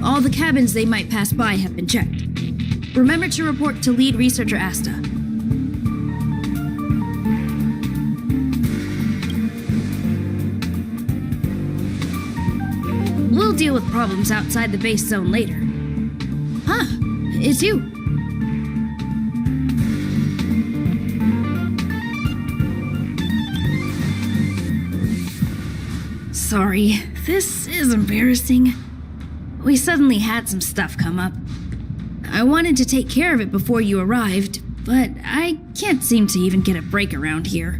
All the cabins they might pass by have been checked. Remember to report to lead researcher Asta. We'll deal with problems outside the base zone later. Huh, it's you. Sorry, this is embarrassing. We suddenly had some stuff come up. I wanted to take care of it before you arrived, but I can't seem to even get a break around here.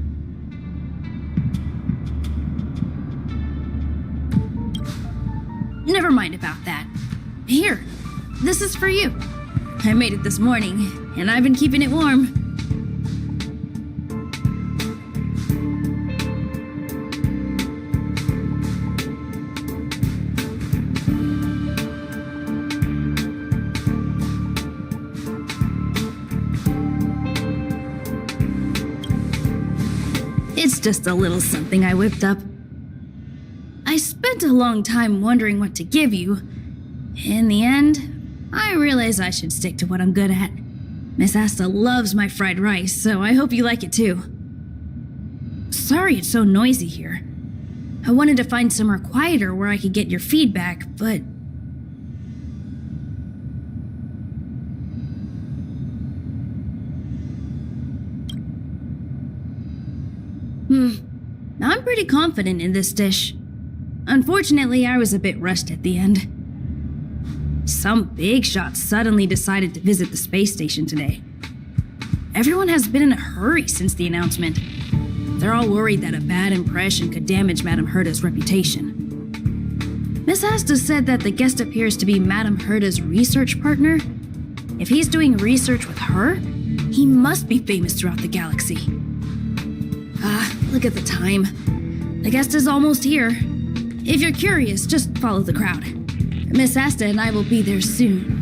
Never mind about that. Here, this is for you. I made it this morning, and I've been keeping it warm. It's just a little something I whipped up. I spent a long time wondering what to give you. In the end, I realized I should stick to what I'm good at. Miss Asta loves my fried rice, so I hope you like it too. Sorry it's so noisy here. I wanted to find somewhere quieter where I could get your feedback, but... I'm pretty confident in this dish. Unfortunately, I was a bit rushed at the end. Some big shot suddenly decided to visit the space station today. Everyone has been in a hurry since the announcement. They're all worried that a bad impression could damage Madame Herta's reputation. Miss Asta said that the guest appears to be Madame Herta's research partner. If he's doing research with her, he must be famous throughout the galaxy. Look at the time. The guest is almost here. If you're curious, just follow the crowd. Miss Asta and I will be there soon.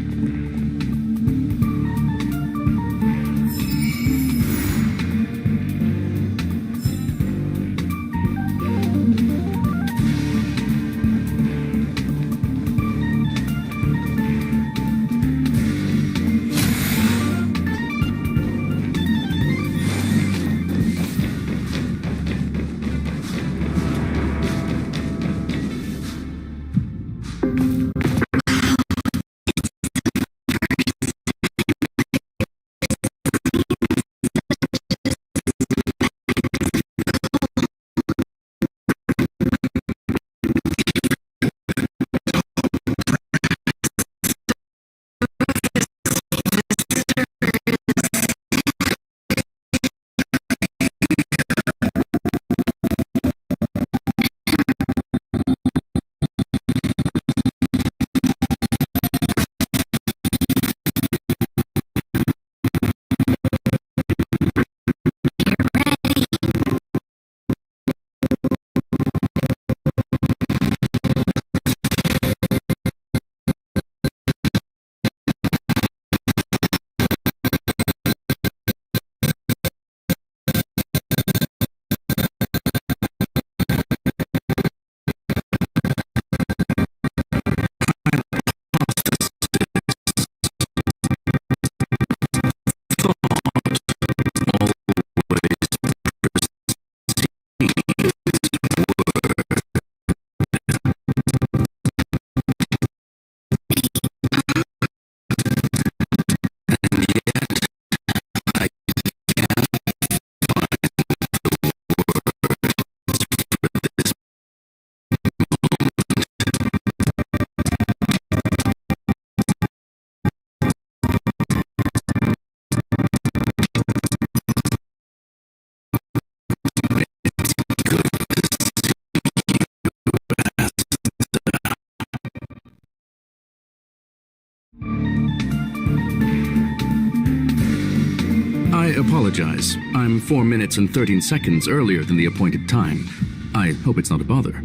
I apologize. I'm 4 minutes and 13 seconds earlier than the appointed time. I hope it's not a bother.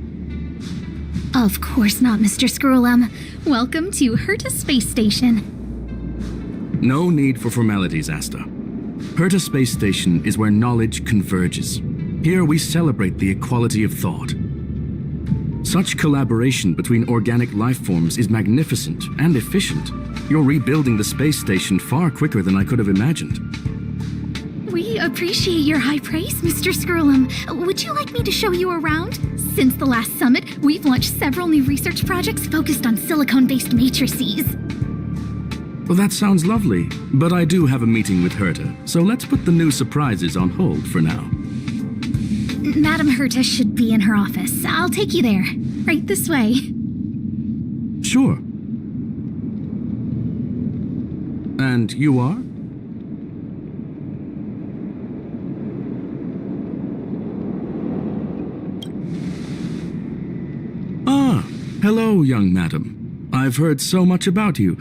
Of course not, Mr. Scrollum. Welcome to Herta Space Station. No need for formalities, Asta. Herta Space Station is where knowledge converges. Here we celebrate the equality of thought. Such collaboration between organic life forms is magnificent and efficient. You're rebuilding the space station far quicker than I could have imagined. We appreciate your high praise, Mr. Scrollum. Would you like me to show you around? Since the last summit, we've launched several new research projects focused on silicone-based matrices. Well, that sounds lovely, but I do have a meeting with Herta, so let's put the new surprises on hold for now. Madam Herta should be in her office. I'll take you there. Right this way. Sure. And you are? Ah, hello, young madam. I've heard so much about you.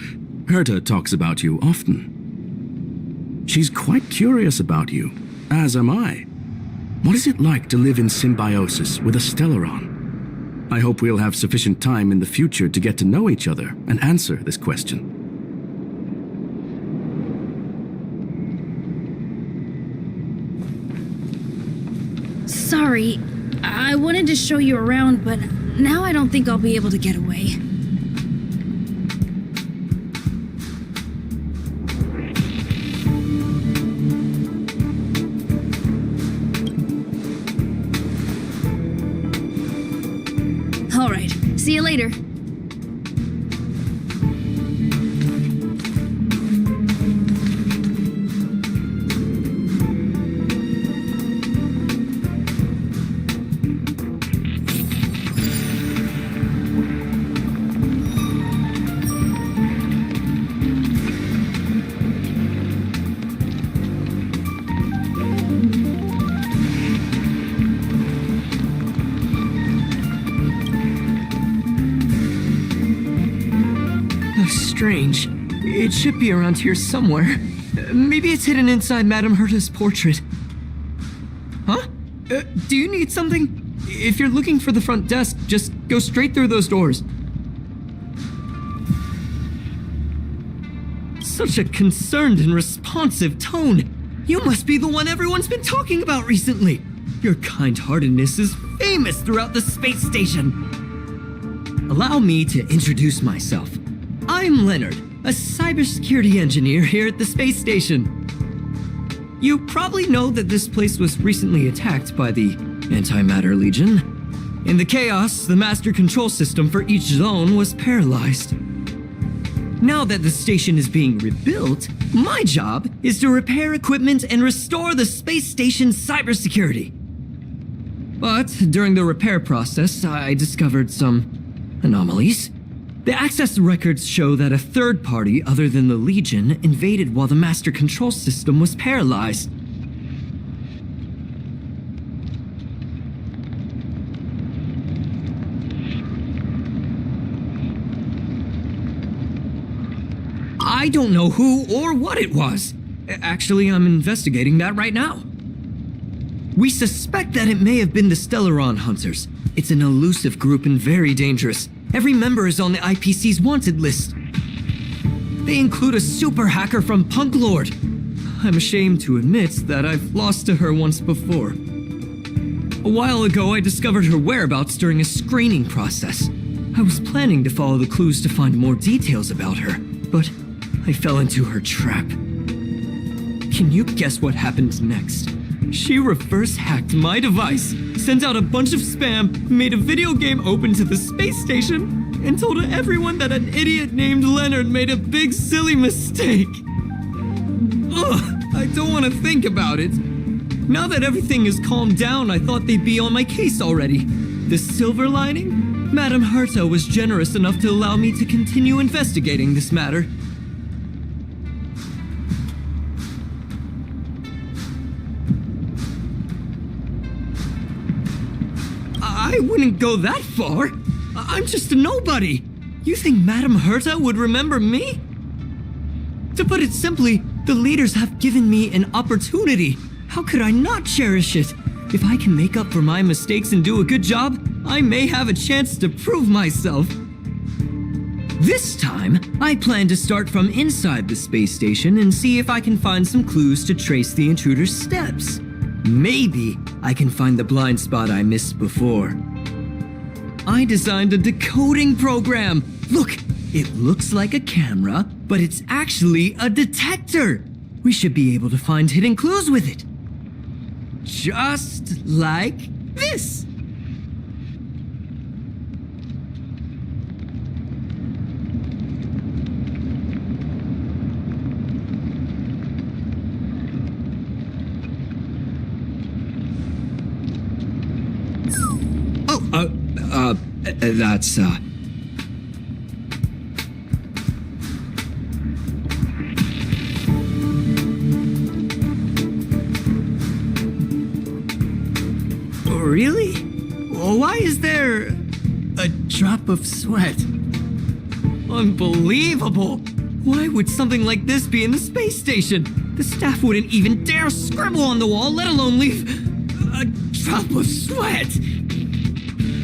Herta talks about you often. She's quite curious about you, as am I. What is it like to live in symbiosis with a Stellaron? I hope we'll have sufficient time in the future to get to know each other and answer this question. Sorry, I wanted to show you around, but now I don't think I'll be able to get away. All right, see you later. Strange. It should be around here somewhere. Maybe it's hidden inside Madame Herta's portrait. Huh? Do you need something? If you're looking for the front desk, just go straight through those doors. Such a concerned and responsive tone. You must be the one everyone's been talking about recently. Your kind-heartedness is famous throughout the space station. Allow me to introduce myself. I'm Leonard, a cybersecurity engineer here at the space station. You probably know that this place was recently attacked by the Antimatter Legion. In the chaos, the master control system for each zone was paralyzed. Now that the station is being rebuilt, my job is to repair equipment and restore the space station's cybersecurity. But during the repair process, I discovered some anomalies. The access records show that a third party other than the Legion invaded while the master control system was paralyzed. I don't know who or what it was. Actually, I'm investigating that right now. We suspect that it may have been the Stellaron Hunters. It's an elusive group and very dangerous. Every member is on the IPC's wanted list. They include a super hacker from Punk Lord. I'm ashamed to admit that I've lost to her once before. A while ago, I discovered her whereabouts during a screening process. I was planning to follow the clues to find more details about her, but I fell into her trap. Can you guess what happened next? She reverse hacked my device, sent out a bunch of spam, made a video game open to the space station, and told everyone that an idiot named Leonard made a big silly mistake. Ugh, I don't want to think about it. Now that everything is calmed down, I thought they'd be on my case already. The silver lining? Madame Herta was generous enough to allow me to continue investigating this matter. I wouldn't go that far. I'm just a nobody. You think Madame Herta would remember me? To put it simply, the leaders have given me an opportunity. How could I not cherish it? If I can make up for my mistakes and do a good job, I may have a chance to prove myself. This time, I plan to start from inside the space station and see if I can find some clues to trace the intruder's steps. Maybe I can find the blind spot I missed before. I designed a decoding program. Look, it looks like a camera, but it's actually a detector. We should be able to find hidden clues with it. Just like this. That's, Really? Why is there a drop of sweat? Unbelievable! Why would something like this be in the space station? The staff wouldn't even dare scribble on the wall, let alone leave a drop of sweat!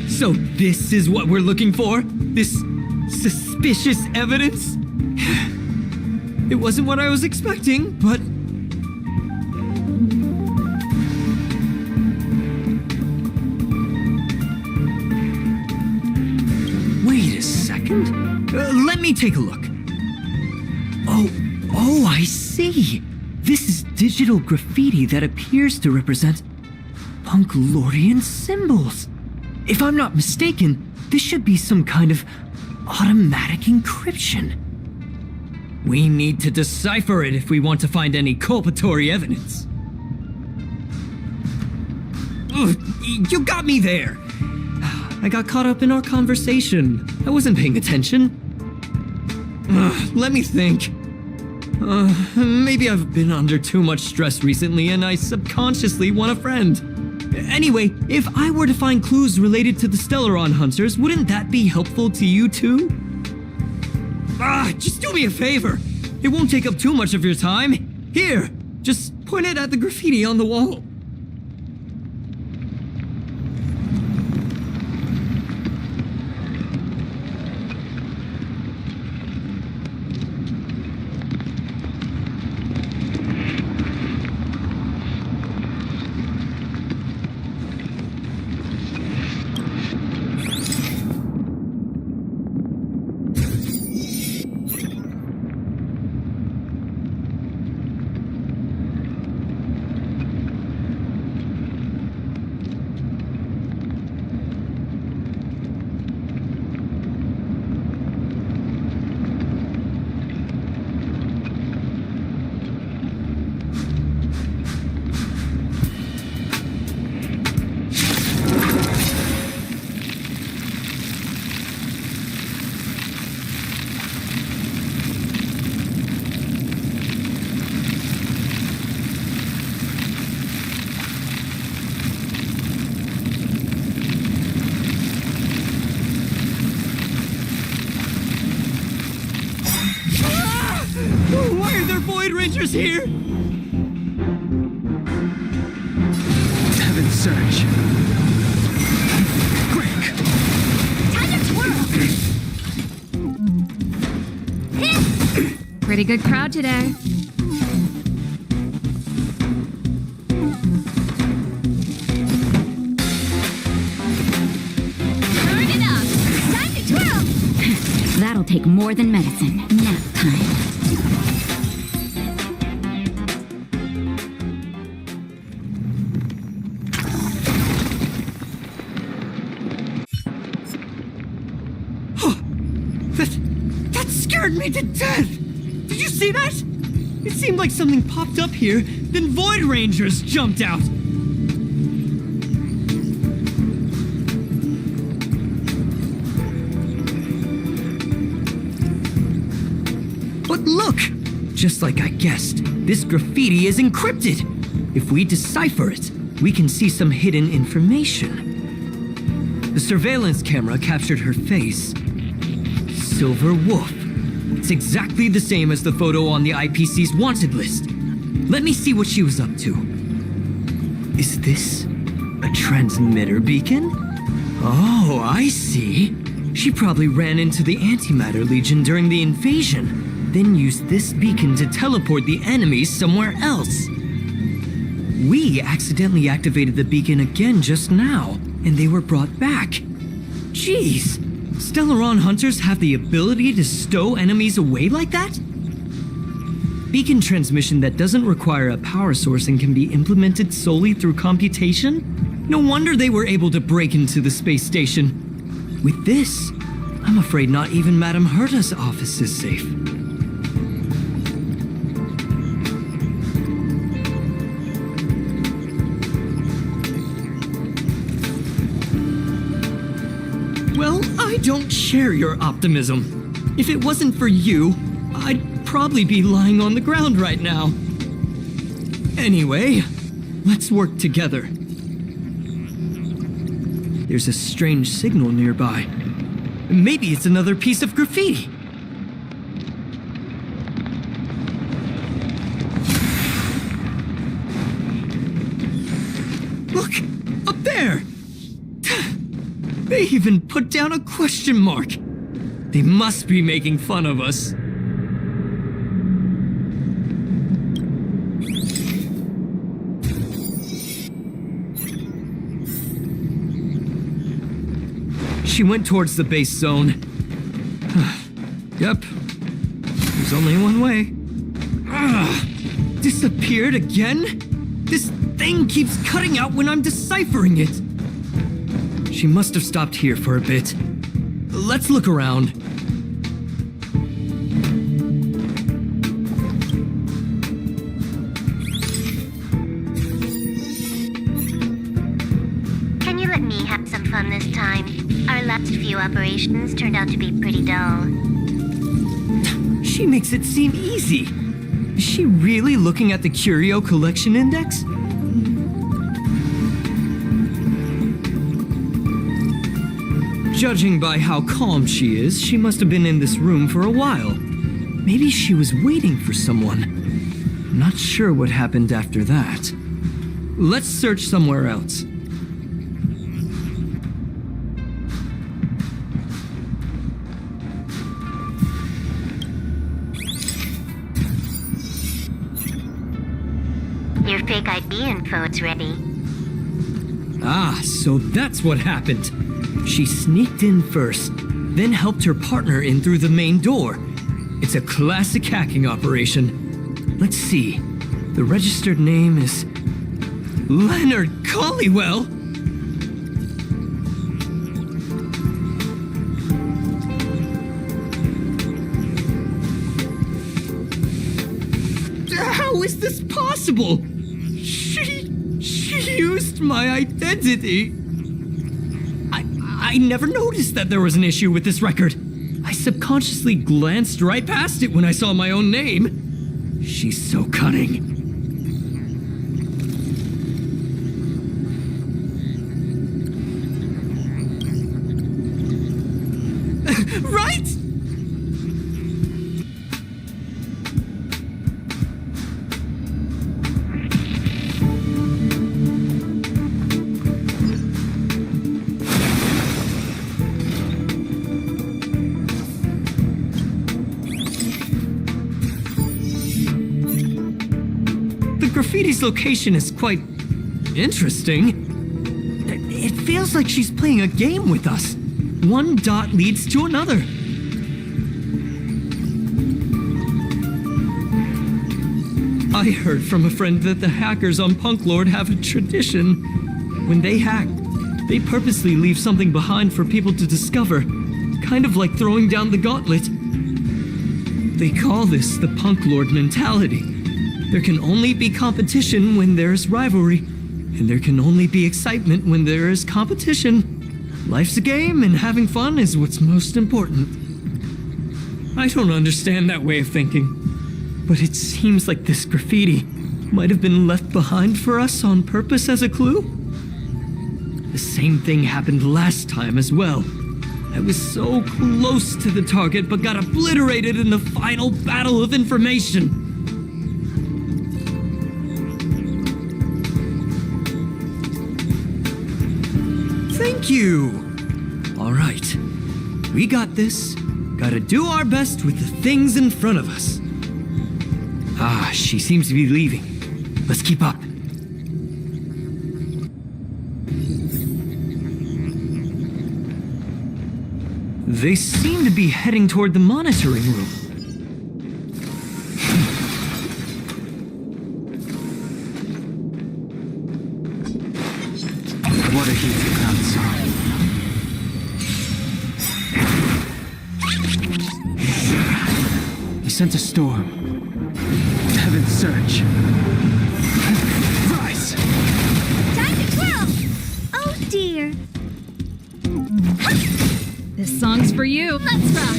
So this is what we're looking for? This suspicious evidence? It wasn't what I was expecting, but... Wait a second. Let me take a look. Oh, I see. This is digital graffiti that appears to represent Punklorian symbols. If I'm not mistaken, this should be some kind of automatic encryption. We need to decipher it if we want to find any culpatory evidence. Ugh, you got me there. I got caught up in our conversation. I wasn't paying attention. Let me think. Maybe I've been under too much stress recently and I subconsciously want a friend. Anyway, if I were to find clues related to the Stellaron Hunters, wouldn't that be helpful to you too? Just do me a favor. It won't take up too much of your time. Here, just point it at the graffiti on the wall. Why are there Void Rangers here? Heaven surge. Quick! Time to twirl! Pretty good crowd today. Turn it up! Time to twirl! That'll take more than medicine. Nap time. That scared me to death! Did you see that? It seemed like something popped up here, then Void Rangers jumped out! But look! Just like I guessed, this graffiti is encrypted! If we decipher it, we can see some hidden information. The surveillance camera captured her face. Silver Wolf. It's exactly the same as the photo on the IPC's wanted list. Let me see what she was up to. Is this a transmitter beacon? Oh, I see. She probably ran into the Antimatter Legion during the invasion, then used this beacon to teleport the enemies somewhere else. We accidentally activated the beacon again just now, and they were brought back. Jeez! Stellaron hunters have the ability to stow enemies away like that? Beacon transmission that doesn't require a power source and can be implemented solely through computation? No wonder they were able to break into the space station. With this, I'm afraid not even Madame Herta's office is safe. Well, I don't share your optimism. If it wasn't for you, I'd probably be lying on the ground right now. Anyway, let's work together. There's a strange signal nearby. Maybe it's another piece of graffiti. Look, up there! They even put down a question mark. They must be making fun of us. She went towards the base zone. Yep. There's only one way. Disappeared again? This thing keeps cutting out when I'm deciphering it. She must have stopped here for a bit. Let's look around. Can you let me have some fun this time? Our last few operations turned out to be pretty dull. She makes it seem easy. Is she really looking at the Curio Collection Index? Judging by how calm she is, she must have been in this room for a while. Maybe she was waiting for someone. I'm not sure what happened after that. Let's search somewhere else. Your fake ID info is ready. Ah, so that's what happened. She sneaked in first, then helped her partner in through the main door. It's a classic hacking operation. Let's see. The registered name is Leonard Collywell. How is this possible? She used my identity. I never noticed that there was an issue with this record. I subconsciously glanced right past it when I saw my own name. She's so cunning. Right? Graffiti's location is quite interesting. It feels like she's playing a game with us. One dot leads to another. I heard from a friend that the hackers on Punk Lord have a tradition. When they hack, they purposely leave something behind for people to discover, kind of like throwing down the gauntlet. They call this the Punk Lord mentality. There can only be competition when there is rivalry, and there can only be excitement when there is competition. Life's a game, and having fun is what's most important. I don't understand that way of thinking, but it seems like this graffiti might have been left behind for us on purpose as a clue. The same thing happened last time as well. I was so close to the target, but got obliterated in the final battle of information. Thank you! Alright, we got this. Gotta do our best with the things in front of us. Ah, she seems to be leaving. Let's keep up. They seem to be heading toward the monitoring room. What a heat outside. He sent a storm. Heaven's surge. Rise! Time to twirl! Oh dear. This song's for you. Let's rock!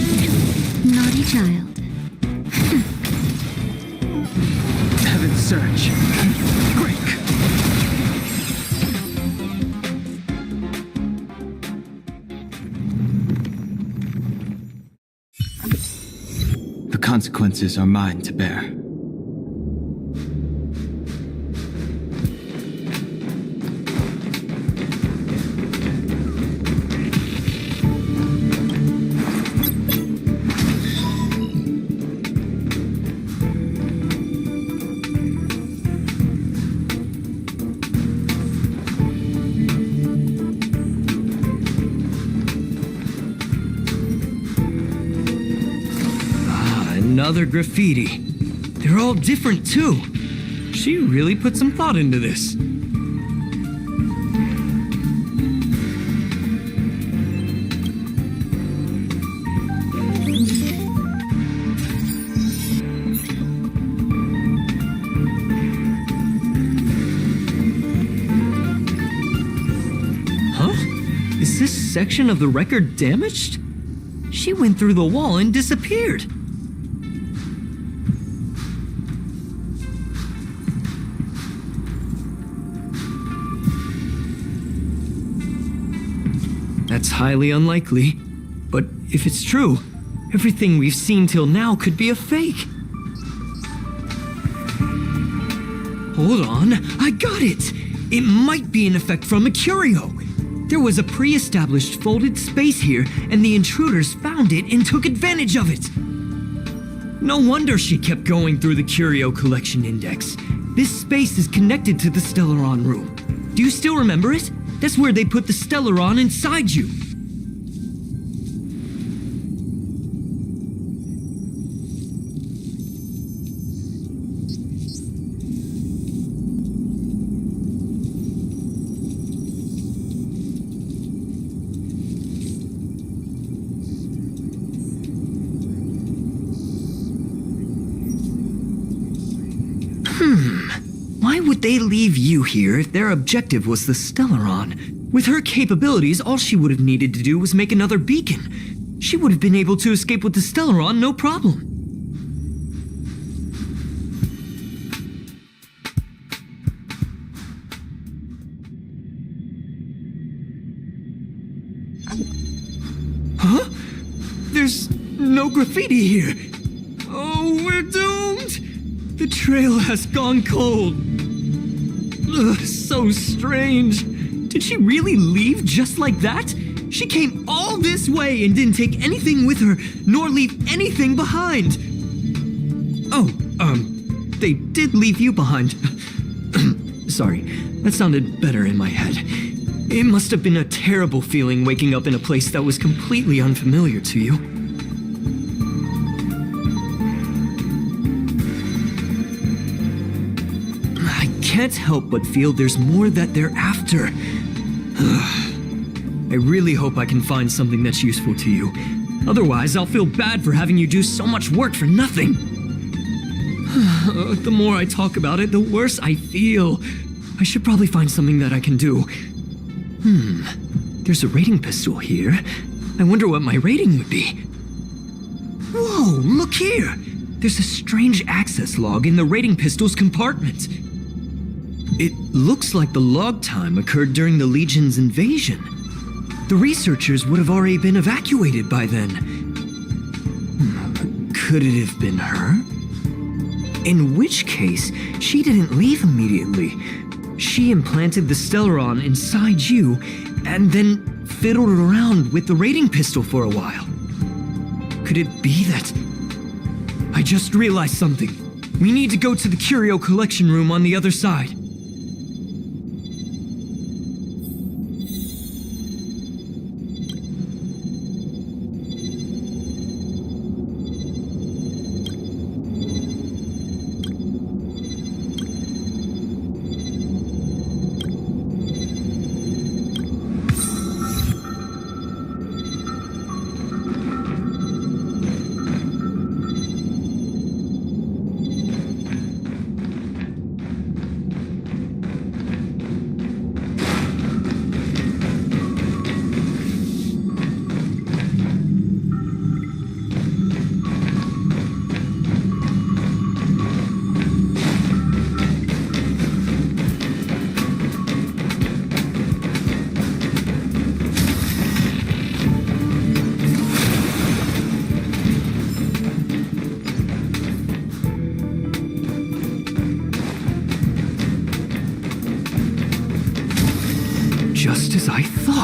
Naughty child. Heaven's surge. Break! The consequences are mine to bear. Another graffiti. They're all different too. She really put some thought into this. Huh? Is this section of the record damaged? She went through the wall and disappeared. That's highly unlikely. But if it's true, everything we've seen till now could be a fake. Hold on, I got it! It might be an effect from a curio. There was a pre-established folded space here, and the intruders found it and took advantage of it. No wonder she kept going through the curio collection index. This space is connected to the Stellaron room. Do you still remember it? That's where they put the Stellaron inside you. Why would they leave you here if their objective was the Stellaron? With her capabilities, all she would have needed to do was make another beacon. She would have been able to escape with the Stellaron, no problem. Huh? There's no graffiti here. Oh, we're doomed! The trail has gone cold. Ugh, so strange. Did she really leave just like that? She came all this way and didn't take anything with her, nor leave anything behind. Oh, they did leave you behind. Sorry, that sounded better in my head. It must have been a terrible feeling waking up in a place that was completely unfamiliar to you. I can't help but feel there's more that they're after. I really hope I can find something that's useful to you. Otherwise, I'll feel bad for having you do so much work for nothing. The more I talk about it, the worse I feel. I should probably find something that I can do. There's a rating pistol here. I wonder what my rating would be. Whoa, look here! There's a strange access log in the rating pistol's compartment. It looks like the log time occurred during the Legion's invasion. The researchers would have already been evacuated by then. Could it have been her? In which case, she didn't leave immediately. She implanted the Stellaron inside you, and then fiddled around with the rating pistol for a while. Could it be that... I just realized something. We need to go to the curio collection room on the other side.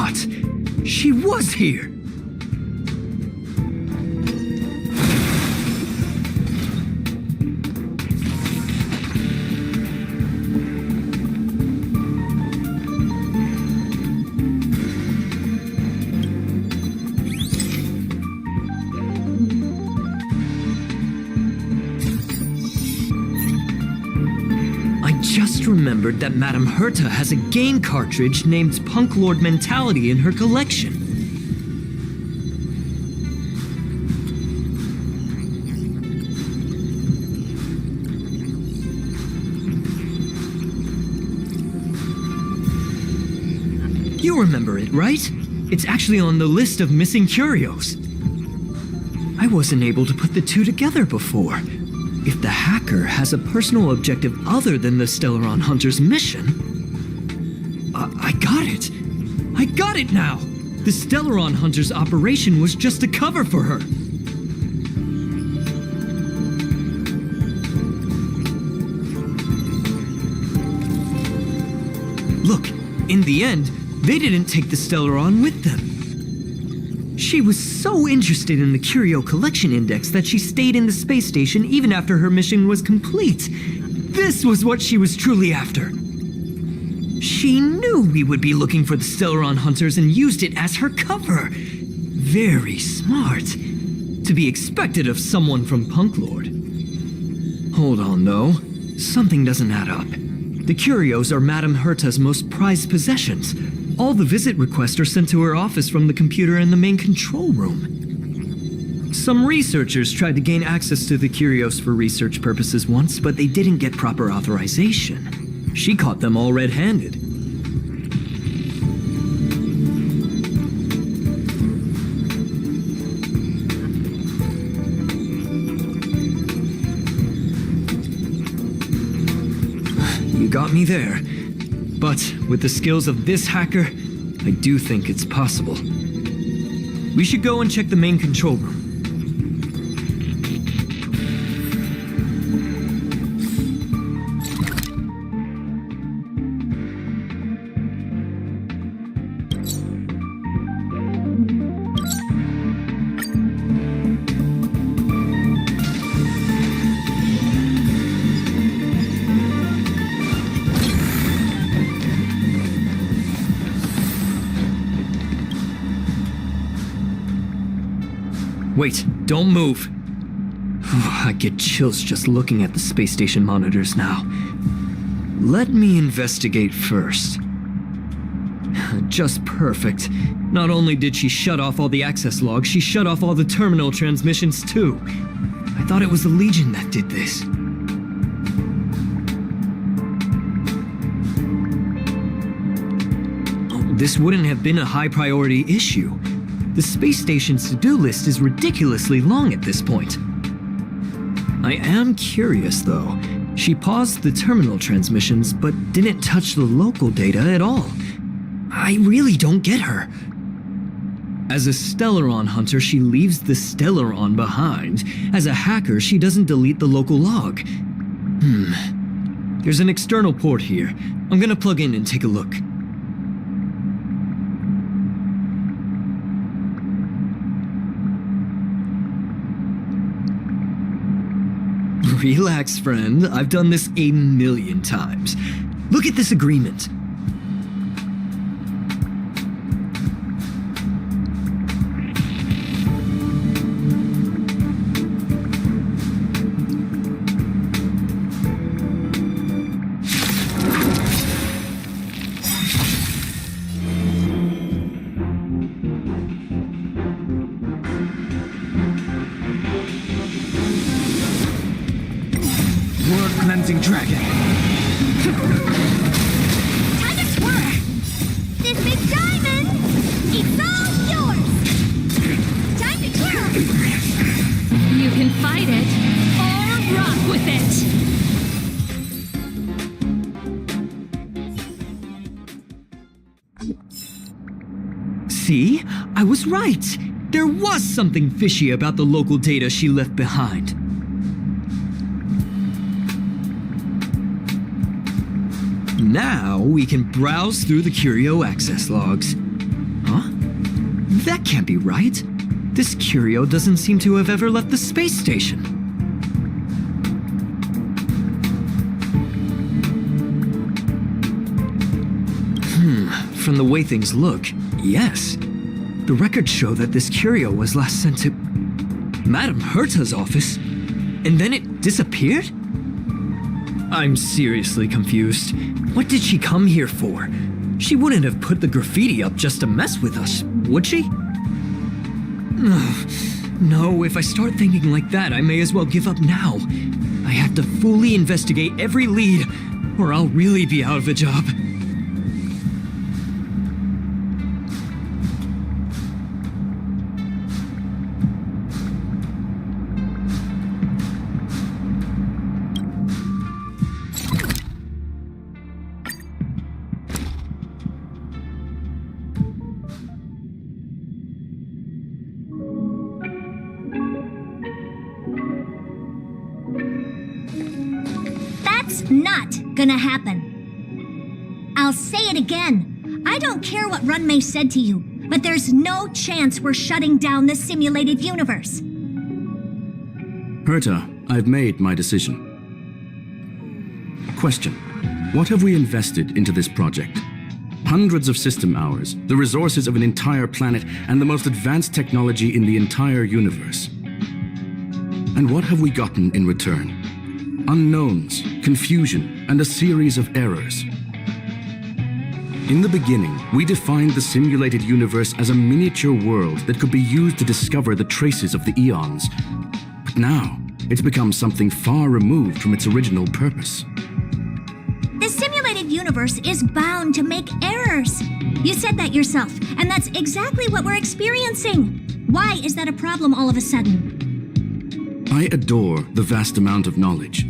What? She was here! Just remembered that Madame Herta has a game cartridge named Punk Lord Mentality in her collection. You remember it, right? It's actually on the list of missing curios. I wasn't able to put the two together before. If the hacker has a personal objective other than the Stellaron Hunter's mission... I got it! I got it now! The Stellaron Hunter's operation was just a cover for her! Look, in the end, they didn't take the Stellaron with them. She was so interested in the Curio Collection Index that she stayed in the space station even after her mission was complete. This was what she was truly after. She knew we would be looking for the Stellaron Hunters and used it as her cover. Very smart. To be expected of someone from Punk Lord. Hold on, though. Something doesn't add up. The curios are Madame Herta's most prized possessions. All the visit requests are sent to her office from the computer in the main control room. Some researchers tried to gain access to the curios for research purposes once, but they didn't get proper authorization. She caught them all red-handed. You got me there. But with the skills of this hacker, I do think it's possible. We should go and check the main control room. Wait, don't move. I get chills just looking at the space station monitors now. Let me investigate first. Just perfect. Not only did she shut off all the access logs, she shut off all the terminal transmissions too. I thought it was the Legion that did this. This wouldn't have been a high priority issue. The space station's to-do list is ridiculously long at this point. I am curious, though. She paused the terminal transmissions, but didn't touch the local data at all. I really don't get her. As a Stellaron hunter, she leaves the Stellaron behind. As a hacker, she doesn't delete the local log. There's an external port here. I'm gonna plug in and take a look. Relax, friend. I've done this 1,000,000 times. Look at this agreement. Cleansing dragon. Time to twirl! This big diamond, it's all yours! Time to twirl! You can fight it, or rock with it! See? I was right. There was something fishy about the local data she left behind. Now we can browse through the Curio access logs. That can't be right. This curio doesn't seem to have ever left the space station. From the way things look, yes. The records show that this curio was last sent to Madame Herta's office, and then it disappeared? I'm seriously confused. What did she come here for? She wouldn't have put the graffiti up just to mess with us, would she? No, if I start thinking like that, I may as well give up now. I have to fully investigate every lead, or I'll really be out of a job. Not gonna happen. I'll say it again. I don't care what Runmei said to you, but there's no chance we're shutting down the simulated universe. Herta, I've made my decision. Question. What have we invested into this project? Hundreds of system hours, the resources of an entire planet, and the most advanced technology in the entire universe. And what have we gotten in return? Unknowns, confusion, and a series of errors. In the beginning, we defined the simulated universe as a miniature world that could be used to discover the traces of the eons. But now, it's become something far removed from its original purpose. The simulated universe is bound to make errors. You said that yourself, and that's exactly what we're experiencing. Why is that a problem all of a sudden? I adore the vast amount of knowledge,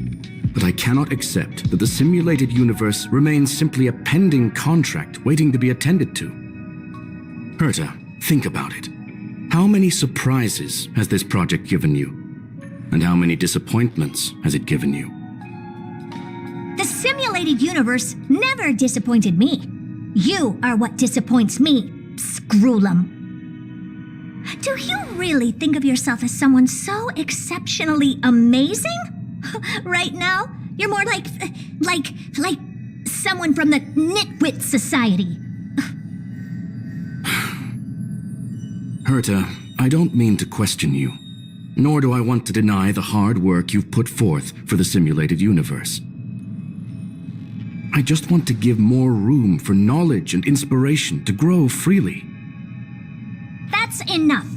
but I cannot accept that the simulated universe remains simply a pending contract waiting to be attended to. Herta, think about it. How many surprises has this project given you? And how many disappointments has it given you? The simulated universe never disappointed me. You are what disappoints me, Scroolum. Do you really think of yourself as someone so exceptionally amazing? Right now, you're more like someone from the Nitwit Society. Herta, I don't mean to question you, nor do I want to deny the hard work you've put forth for the simulated universe. I just want to give more room for knowledge and inspiration to grow freely. That's enough.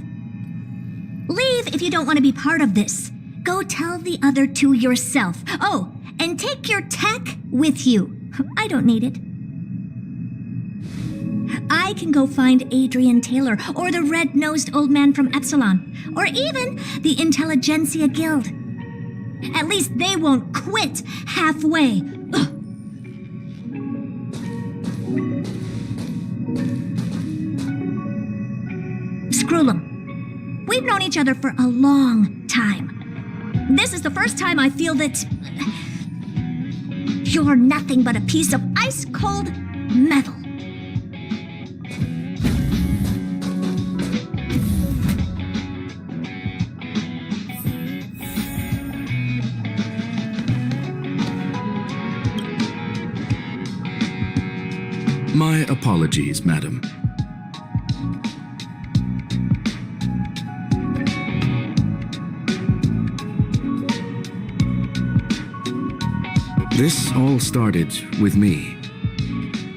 Leave if you don't want to be part of this. Go tell the other two yourself. Oh, and take your tech with you. I don't need it. I can go find Adrian Taylor or the red-nosed old man from Epsilon, or even the Intelligentsia Guild. At least they won't quit halfway. Ugh. Scroolum, we've known each other for a long time. This is the first time I feel that you're nothing but a piece of ice-cold metal. My apologies, madam. This all started with me.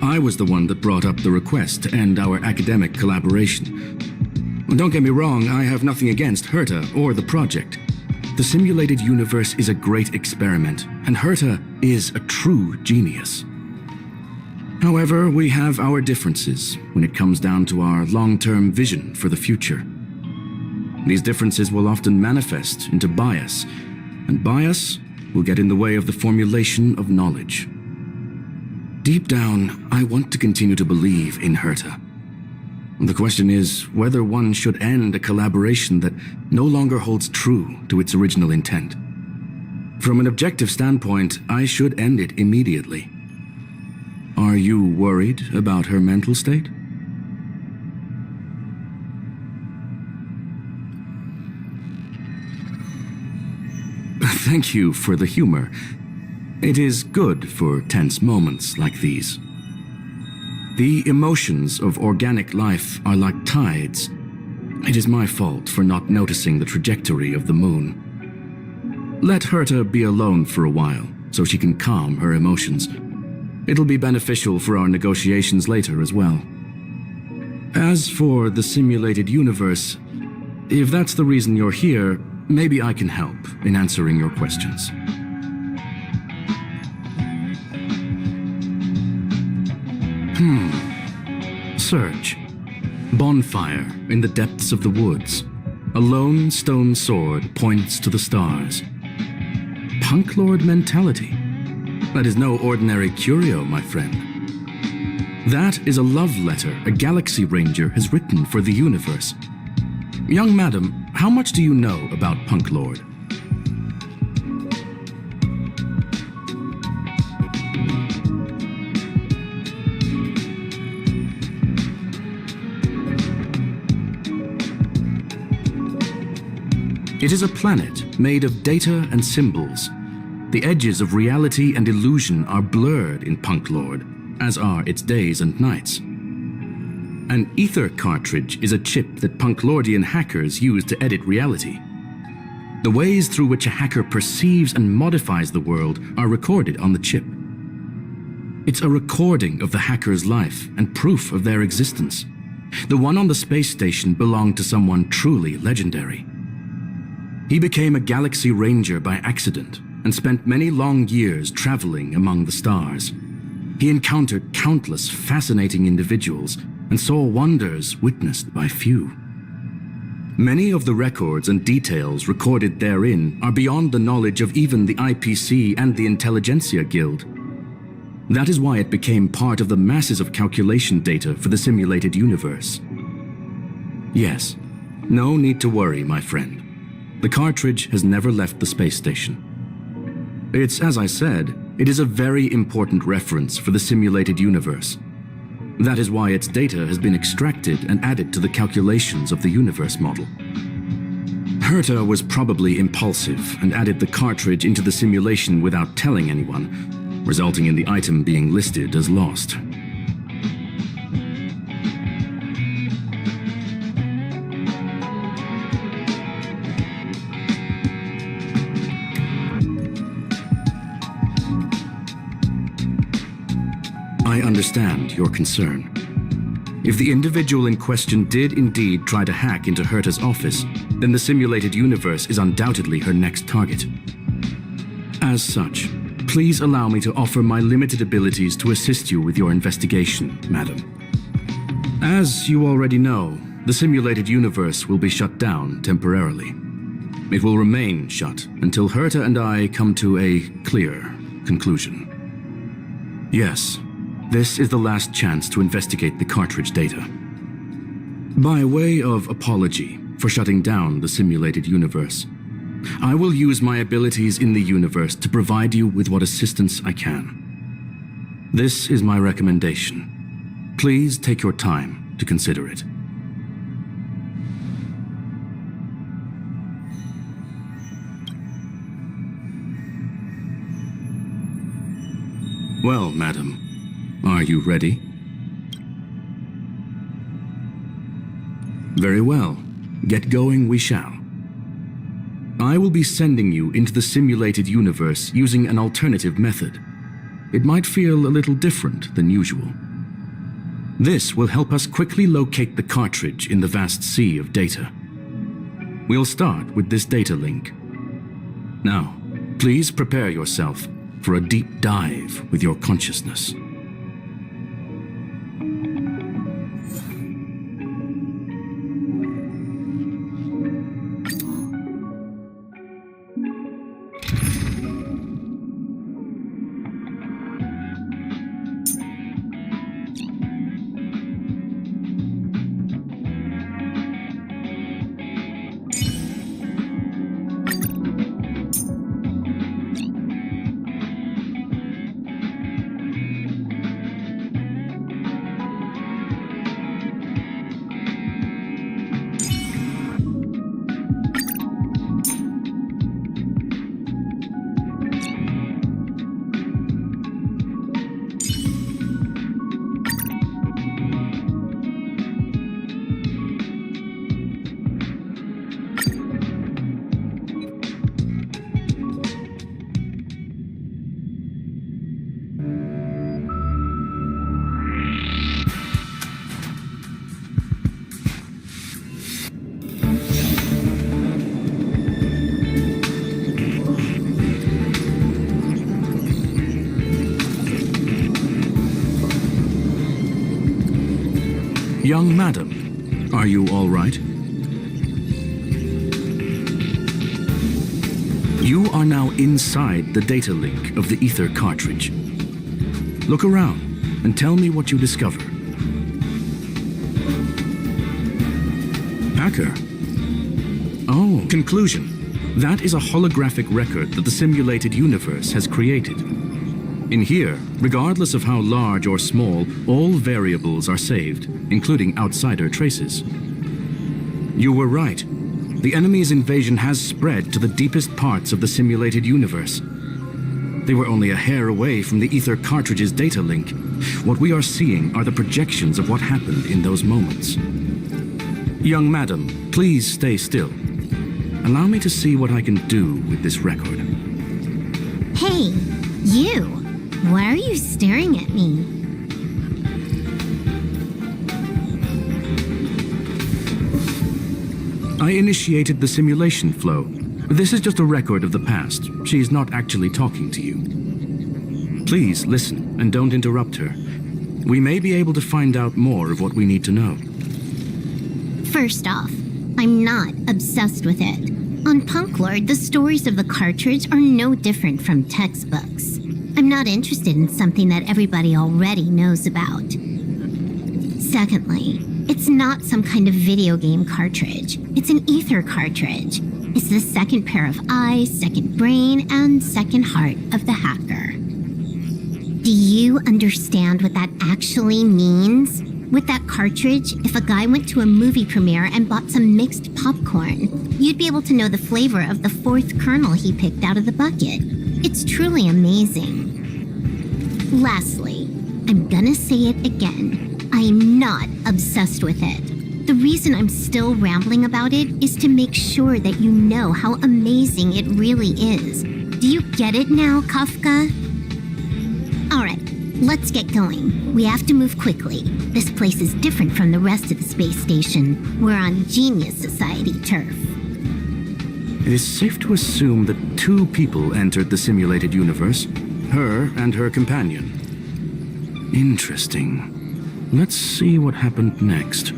I was the one that brought up the request to end our academic collaboration. Don't get me wrong, I have nothing against Herta or the project. The simulated universe is a great experiment, and Herta is a true genius. However, we have our differences when it comes down to our long-term vision for the future. These differences will often manifest into bias, and bias will get in the way of the formulation of knowledge. Deep down, I want to continue to believe in Herta. The question is whether one should end a collaboration that no longer holds true to its original intent. From an objective standpoint, I should end it immediately. Are you worried about her mental state? thank you for the humor. It is good for tense moments like these. The emotions of organic life are like tides. It is my fault for not noticing the trajectory of the moon. Let Herta be alone for a while so she can calm her emotions. It'll be beneficial for our negotiations later as well. As for the simulated universe, if that's the reason you're here, maybe I can help in answering your questions. Search. Bonfire in the depths of the woods. A lone stone sword points to the stars. Punk Lord mentality. That is no ordinary curio, my friend. That is a love letter a Galaxy Ranger has written for the universe. Young madam, how much do you know about Punk Lord? It is a planet made of data and symbols. The edges of reality and illusion are blurred in Punk Lord, as are its days and nights. An ether cartridge is a chip that Punklordian hackers use to edit reality. The ways through which a hacker perceives and modifies the world are recorded on the chip. It's a recording of the hacker's life and proof of their existence. The one on the space station belonged to someone truly legendary. He became a Galaxy Ranger by accident and spent many long years traveling among the stars. He encountered countless fascinating individuals and saw wonders witnessed by few. Many of the records and details recorded therein are beyond the knowledge of even the IPC and the Intelligentsia Guild. That is why it became part of the masses of calculation data for the simulated universe. Yes, no need to worry, my friend. The cartridge has never left the space station. It's, as I said, it is a very important reference for the simulated universe. That is why its data has been extracted and added to the calculations of the universe model. Herta was probably impulsive and added the cartridge into the simulation without telling anyone, resulting in the item being listed as lost. I understand your concern. If the individual in question did indeed try to hack into Herta's office, then the simulated universe is undoubtedly her next target. As such, please allow me to offer my limited abilities to assist you with your investigation, madam. As you already know, the simulated universe will be shut down temporarily. It will remain shut until Herta and I come to a clear conclusion. Yes, this is the last chance to investigate the cartridge data. By way of apology for shutting down the simulated universe, I will use my abilities in the universe to provide you with what assistance I can. This is my recommendation. Please take your time to consider it. Well, madam, are you ready? Very well. Get going we shall. I will be sending you into the simulated universe using an alternative method. It might feel a little different than usual. This will help us quickly locate the cartridge in the vast sea of data. We'll start with this data link. Now, please prepare yourself for a deep dive with your consciousness. Young madam, are you all right? You are now inside the data link of the ether cartridge. Look around and tell me what you discover. Hacker. Oh, conclusion. That is a holographic record that the simulated universe has created. In here, regardless of how large or small, all variables are saved, including outsider traces. You were right. The enemy's invasion has spread to the deepest parts of the simulated universe. They were only a hair away from the ether cartridge's data link. What we are seeing are the projections of what happened in those moments. Young madam, please stay still. Allow me to see what I can do with this record. Hey, you! Why are you staring at me? I initiated the simulation flow. This is just a record of the past. She's not actually talking to you. Please listen and don't interrupt her. We may be able to find out more of what we need to know. First off, I'm not obsessed with it. On Punklord, the stories of the cartridge are no different from textbooks. I'm not interested in something that everybody already knows about. Secondly, it's not some kind of video game cartridge. It's an ether cartridge. It's the second pair of eyes, second brain, and second heart of the hacker. Do you understand what that actually means? With that cartridge, if a guy went to a movie premiere and bought some mixed popcorn, you'd be able to know the flavor of the fourth kernel he picked out of the bucket. It's truly amazing. Lastly, I'm gonna say it again. I'm not obsessed with it. The reason I'm still rambling about it is to make sure that you know how amazing it really is. Do you get it now, Kafka? Alright, let's get going. We have to move quickly. This place is different from the rest of the space station. We're on Genius Society turf. It is safe to assume that two people entered the simulated universe, her and her companion. Interesting. Let's see what happened next.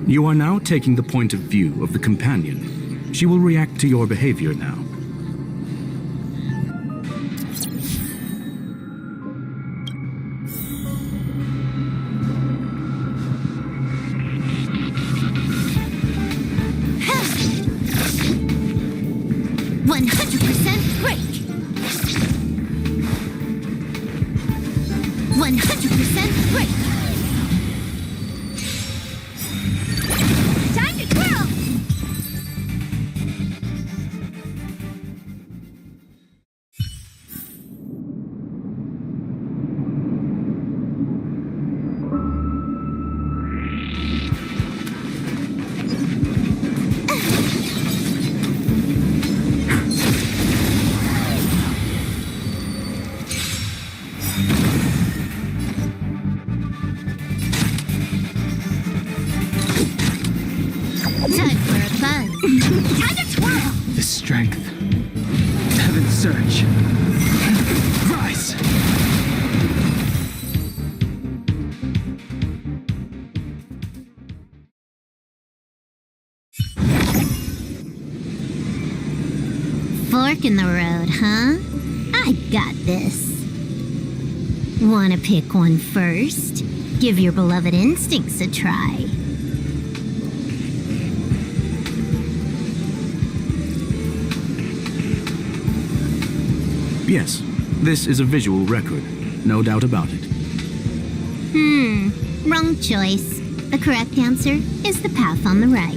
You are now taking the point of view of the companion. She will react to your behavior now. The strength. Heaven's surge. Rise! Fork in the road, huh? I got this. Wanna pick one first? Give your beloved instincts a try. Yes, this is a visual record. No doubt about it. Wrong choice. The correct answer is the path on the right.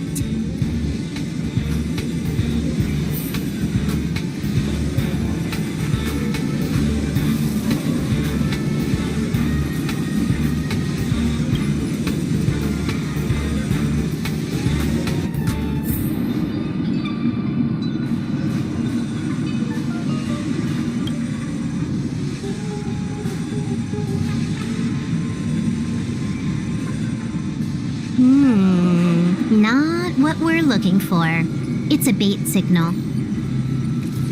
Not what we're looking for. It's a bait signal.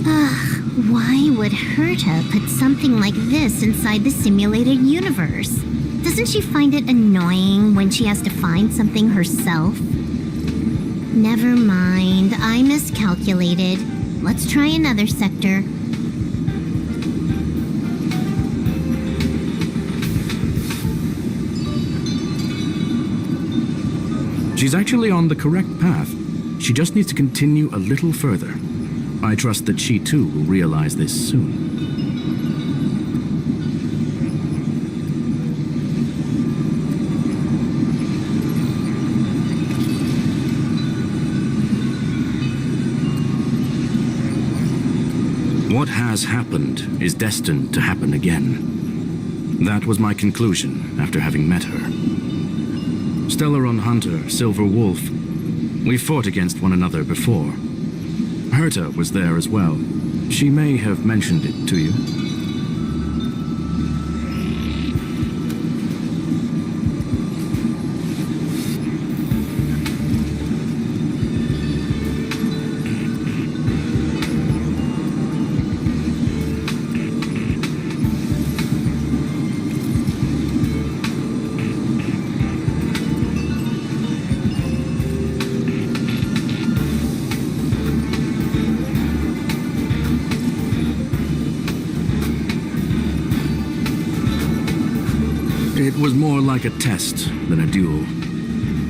Ugh, why would Herta put something like this inside the simulated universe? Doesn't she find it annoying when she has to find something herself? Never mind, I miscalculated. Let's try another sector. She's actually on the correct path. She just needs to continue a little further. I trust that she too will realize this soon. What has happened is destined to happen again. That was my conclusion after having met her. Stellaron Hunter, Silver Wolf. We fought against one another before. Herta was there as well. She may have mentioned it to you. It was more like a test than a duel.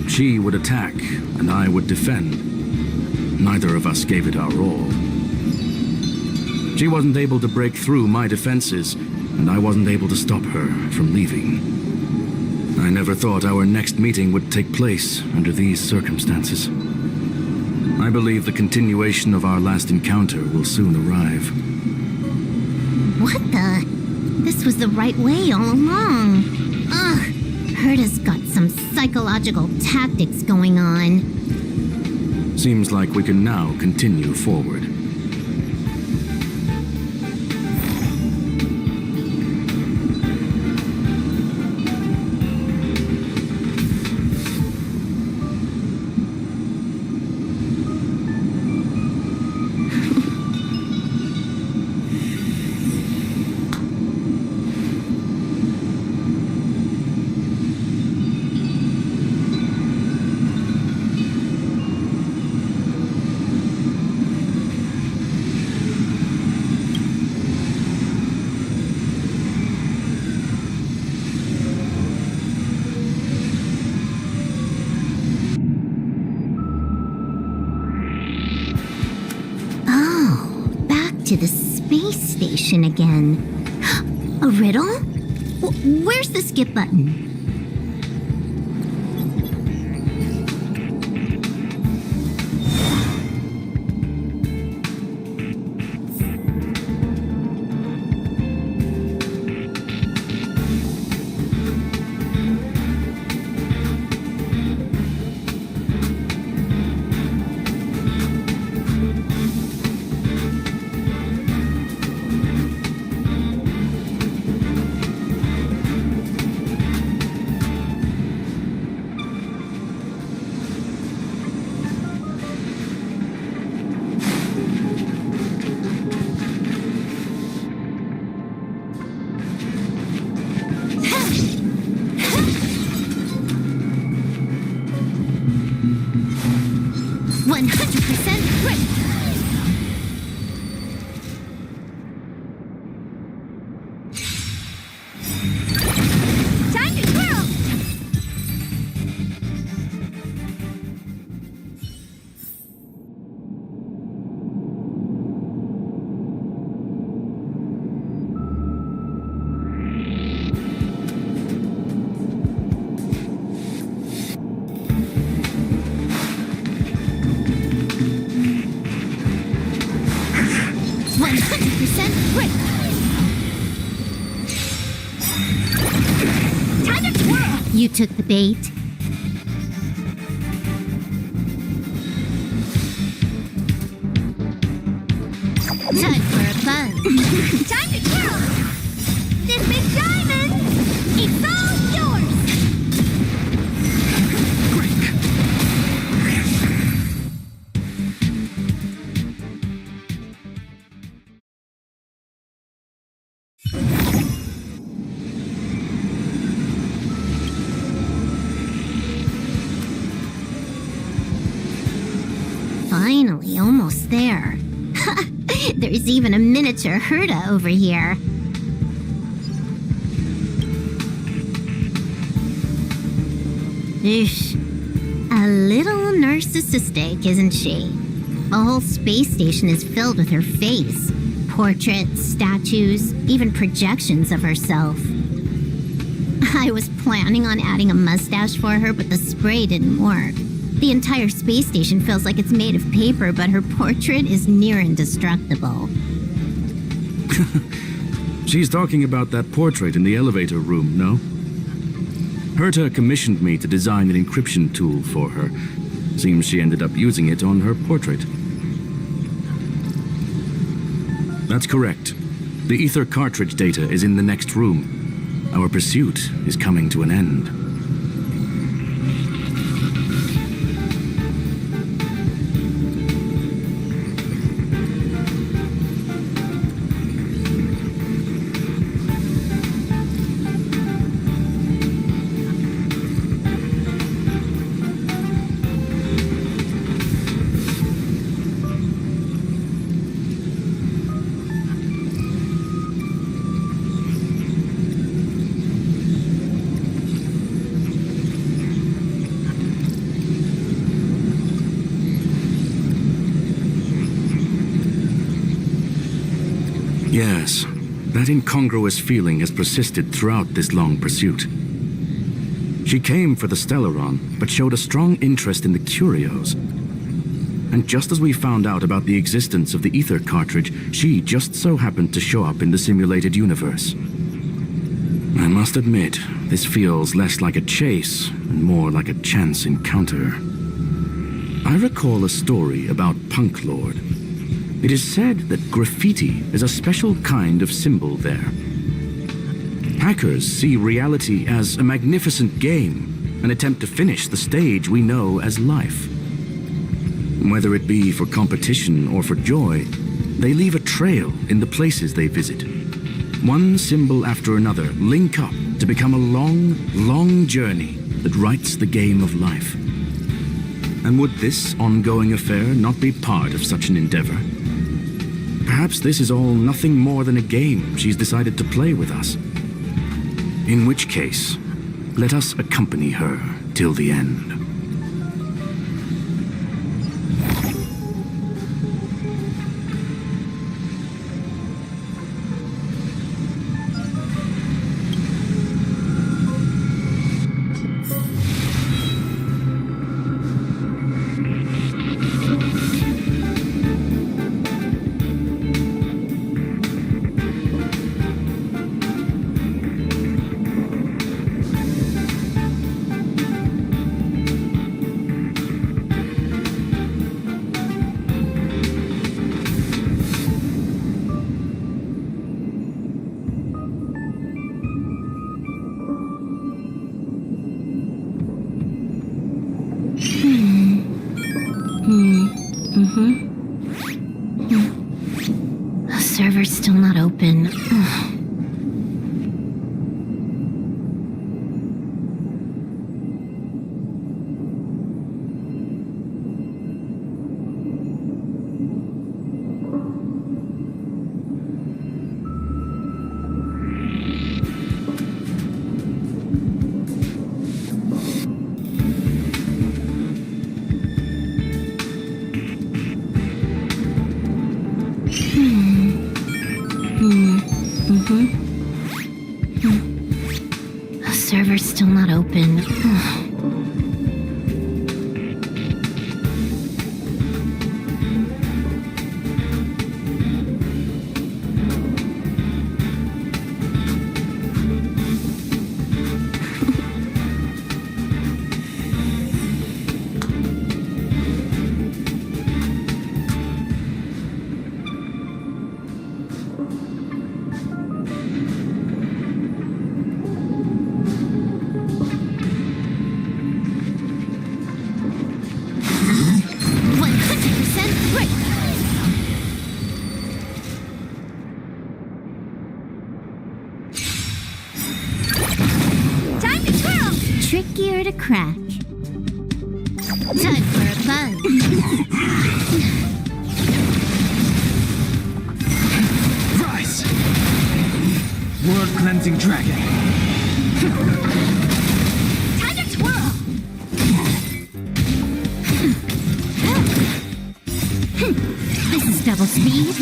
She would attack, and I would defend. Neither of us gave it our all. She wasn't able to break through my defenses, and I wasn't able to stop her from leaving. I never thought our next meeting would take place under these circumstances. I believe the continuation of our last encounter will soon arrive. What the? This was the right way all along. Ugh, Herta's got some psychological tactics going on. Seems like we can now continue forward. To the space station again. A riddle? Where's the skip button? You took the bait. Time for a buzz. Time to twirl! This big diamond! It's all yours! Finally, almost there. There's even a miniature Herta over here. Eesh. A little narcissistic, isn't she? The whole space station is filled with her face. Portraits, statues, even projections of herself. I was planning on adding a mustache for her, but the spray didn't work. The entire space station feels like it's made of paper, but her portrait is near indestructible. She's talking about that portrait in the elevator room, no? Herta commissioned me to design an encryption tool for her. Seems she ended up using it on her portrait. That's correct. The ether cartridge data is in the next room. Our pursuit is coming to an end. Yes, that incongruous feeling has persisted throughout this long pursuit. She came for the Stellaron, but showed a strong interest in the curios. And just as we found out about the existence of the ether cartridge, she just so happened to show up in the simulated universe. I must admit, this feels less like a chase and more like a chance encounter. I recall a story about Punk Lord. It is said that graffiti is a special kind of symbol there. Hackers see reality as a magnificent game, an attempt to finish the stage we know as life. Whether it be for competition or for joy, they leave a trail in the places they visit. One symbol after another link up to become a long, long journey that writes the game of life. And would this ongoing affair not be part of such an endeavor? Perhaps this is all nothing more than a game she's decided to play with us. In which case, let us accompany her till the end. The server's still not open. The server's still not open. Trickier to crack. Time for a buzz. cleansing dragon. Time to twirl! This is double speed.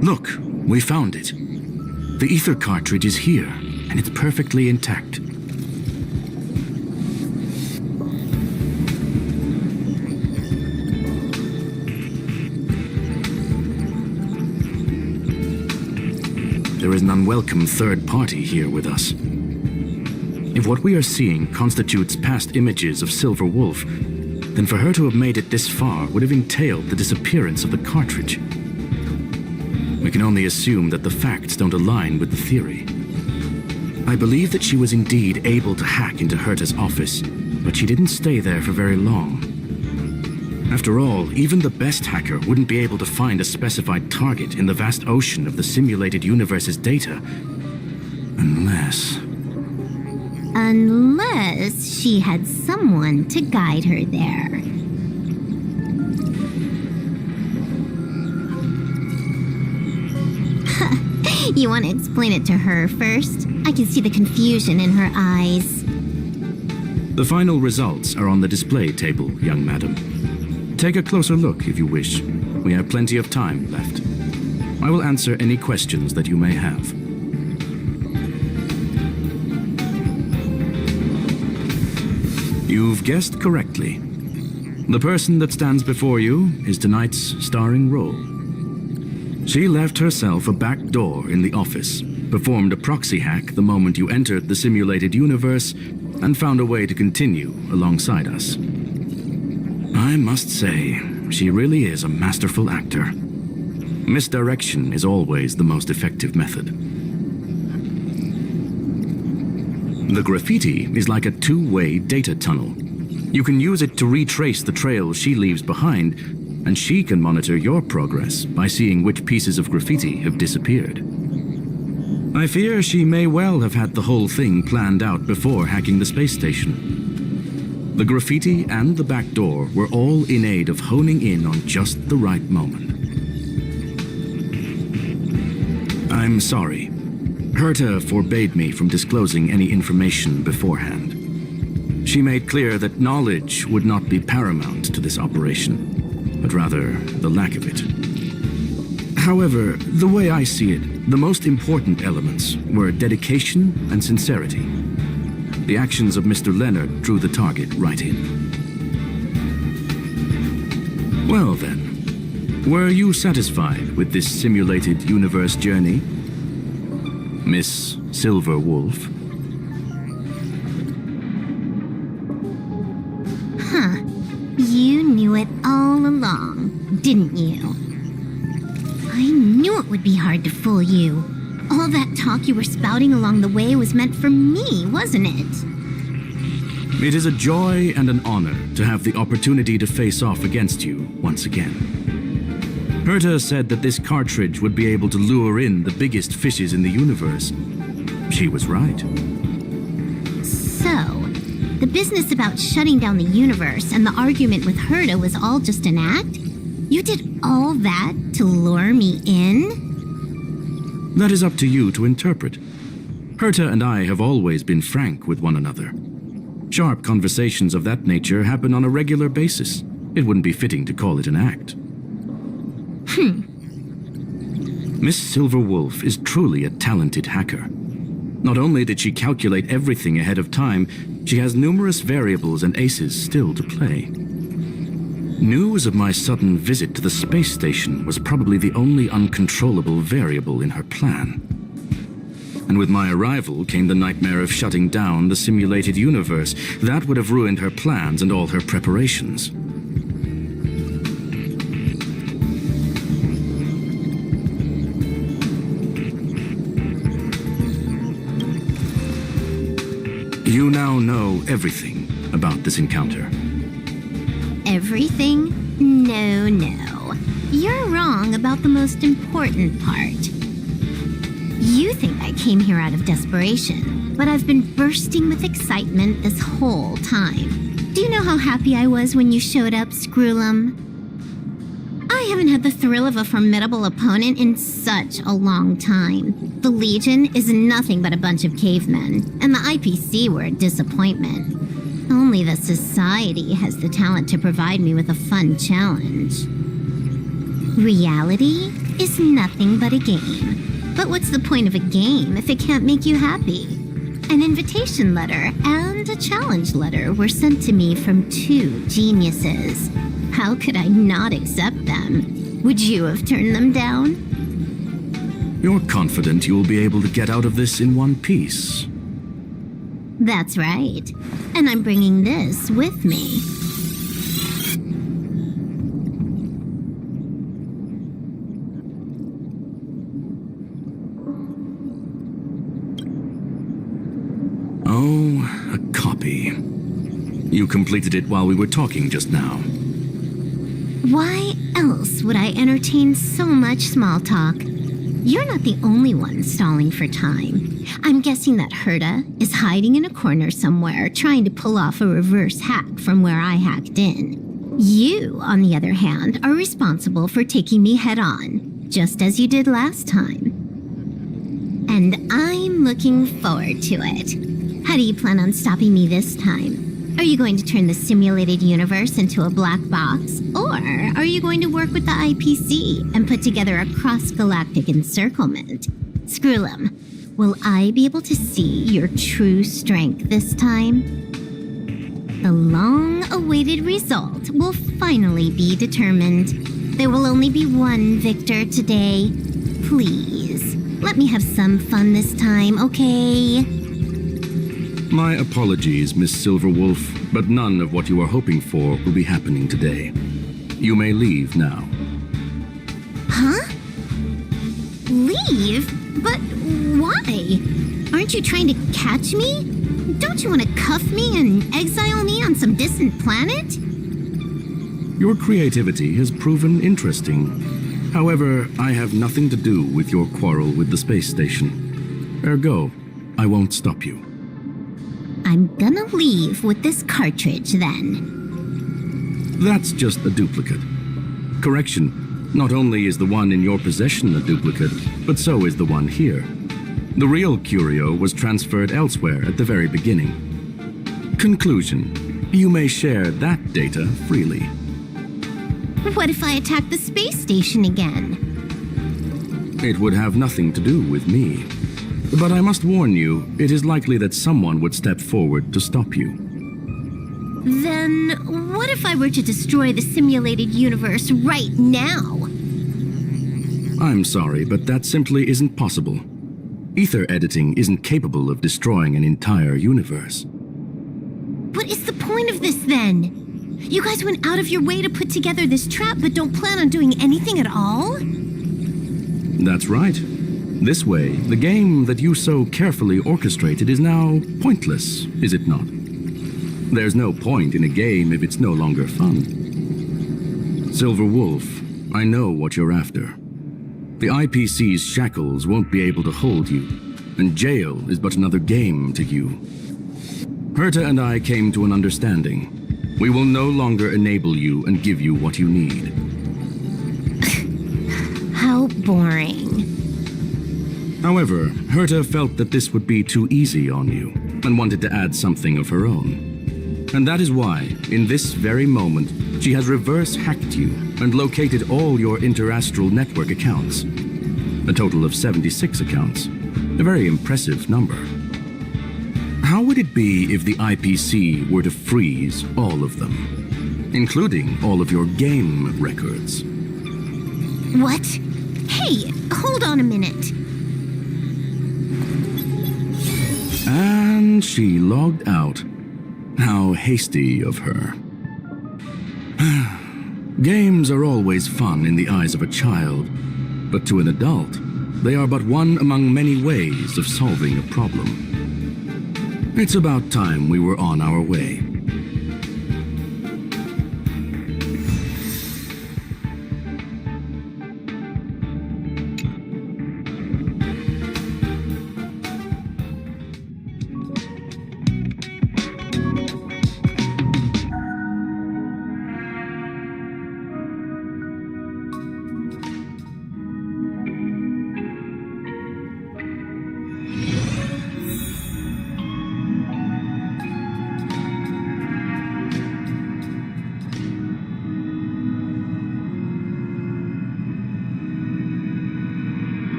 Look, we found it. The ether cartridge is here, and it's perfectly intact. There is an unwelcome third party here with us. If what we are seeing constitutes past images of Silver Wolf, then for her to have made it this far would have entailed the disappearance of the cartridge. We can only assume that the facts don't align with the theory. I believe that she was indeed able to hack into Herta's office, but she didn't stay there for very long. After all, even the best hacker wouldn't be able to find a specified target in the vast ocean of the simulated universe's data. Unless she had someone to guide her there. You want to explain it to her first? I can see the confusion in her eyes. The final results are on the display table, young madam. Take a closer look if you wish. We have plenty of time left. I will answer any questions that you may have. You've guessed correctly. The person that stands before you is tonight's starring role. She left herself a back door in the office, performed a proxy hack the moment you entered the simulated universe, and found a way to continue alongside us. I must say, she really is a masterful actor. Misdirection is always the most effective method. The graffiti is like a two-way data tunnel. You can use it to retrace the trail she leaves behind, and she can monitor your progress by seeing which pieces of graffiti have disappeared. I fear she may well have had the whole thing planned out before hacking the space station. The graffiti and the back door were all in aid of honing in on just the right moment. I'm sorry. Herta forbade me from disclosing any information beforehand. She made clear that knowledge would not be paramount to this operation, but rather the lack of it. However, the way I see it, the most important elements were dedication and sincerity. The actions of Mr. Leonard drew the target right in. Well then, were you satisfied with this simulated universe journey, Miss Silver Wolf? You knew it all along, didn't you? I knew it would be hard to fool you. All that talk you were spouting along the way was meant for me, wasn't it? It is a joy and an honor to have the opportunity to face off against you once again. Herta said that this cartridge would be able to lure in the biggest fishes in the universe. She was right. So, the business about shutting down the universe and the argument with Herta was all just an act? You did all that to lure me in? That is up to you to interpret. Herta and I have always been frank with one another. Sharp conversations of that nature happen on a regular basis. It wouldn't be fitting to call it an act. Miss Silver Wolf is truly a talented hacker. Not only did she calculate everything ahead of time, she has numerous variables and aces still to play. News of my sudden visit to the space station was probably the only uncontrollable variable in her plan. And with my arrival came the nightmare of shutting down the simulated universe. That would have ruined her plans and all her preparations. You now know everything about this encounter. Everything? No. You're wrong about the most important part. You think I came here out of desperation. but I've been bursting with excitement this whole time. Do you know how happy I was when you showed up, Screwlum? I haven't had the thrill of a formidable opponent in such a long time. The Legion is nothing but a bunch of cavemen, and the IPC were a disappointment. Only the Society has the talent to provide me with a fun challenge. Reality is nothing but a game. But what's the point of a game if it can't make you happy? An invitation letter and a challenge letter were sent to me from two geniuses. How could I not accept them? Would you have turned them down? You're confident you will be able to get out of this in one piece. That's right. And I'm bringing this with me. Oh, a copy. You completed it while we were talking just now. Why else would I entertain so much small talk? You're not the only one stalling for time. I'm guessing that Herta is hiding in a corner somewhere trying to pull off a reverse hack from where I hacked in. You, on the other hand, are responsible for taking me head on, just as you did last time. And I'm looking forward to it. How do you plan on stopping me this time? Are you going to turn the simulated universe into a black box? Or are you going to work with the IPC and put together a cross-galactic encirclement? Screwlum, will I be able to see your true strength this time? The long-awaited result will finally be determined. There will only be one victor today. Please, let me have some fun this time, okay? My apologies, Miss Silverwolf, but none of what you are hoping for will be happening today. You may leave now. Huh? Leave? But why? Aren't you trying to catch me? Don't you want to cuff me and exile me on some distant planet? Your creativity has proven interesting. However, I have nothing to do with your quarrel with the space station. Ergo, I won't stop you. I'm gonna leave with this cartridge then. That's just a duplicate. Correction, not only is the one in your possession a duplicate, but so is the one here. The real curio was transferred elsewhere at the very beginning. Conclusion, you may share that data freely. What if I attack the space station again? It would have nothing to do with me. But I must warn you, it is likely that someone would step forward to stop you. Then what if I were to destroy the simulated universe right now? I'm sorry, but that simply isn't possible. Ether editing isn't capable of destroying an entire universe. What is the point of this then? You guys went out of your way to put together this trap but don't plan on doing anything at all? That's right. This way, the game that you so carefully orchestrated is now pointless, is it not? There's no point in a game if it's no longer fun. Silver Wolf, I know what you're after. The IPC's shackles won't be able to hold you, and jail is but another game to you. Herta and I came to an understanding. We will no longer enable you and give you what you need. How boring. However, Herta felt that this would be too easy on you, and wanted to add something of her own. And that is why, in this very moment, she has reverse-hacked you and located all your interastral network accounts. A total of 76 accounts. A very impressive number. How would it be if the IPC were to freeze all of them, including all of your game records? What? Hey, hold on a minute. And she logged out. How hasty of her. Games are always fun in the eyes of a child, but to an adult, they are but one among many ways of solving a problem. It's about time we were on our way.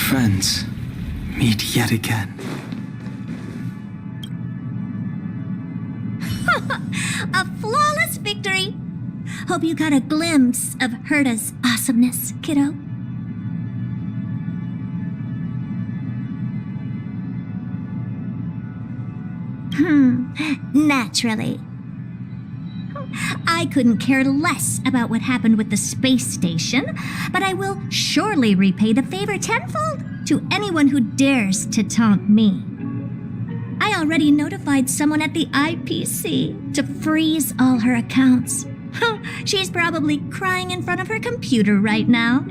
friends meet yet again. A flawless victory! Hope you got a glimpse of Herta's awesomeness, kiddo. Naturally. I couldn't care less about what happened with the space station, but I will surely repay the favor tenfold to anyone who dares to taunt me. I already notified someone at the IPC to freeze all her accounts. She's probably crying in front of her computer right now.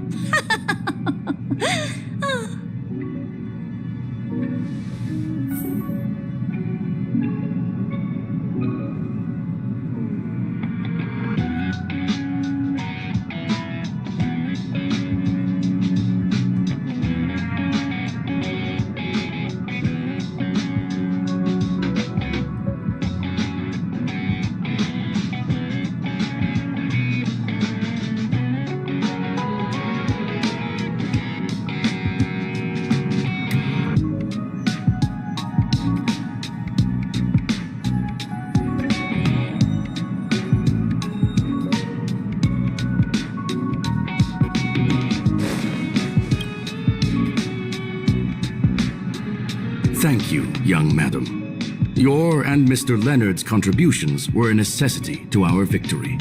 Thank you, young madam. Your and Mr. Leonard's contributions were a necessity to our victory.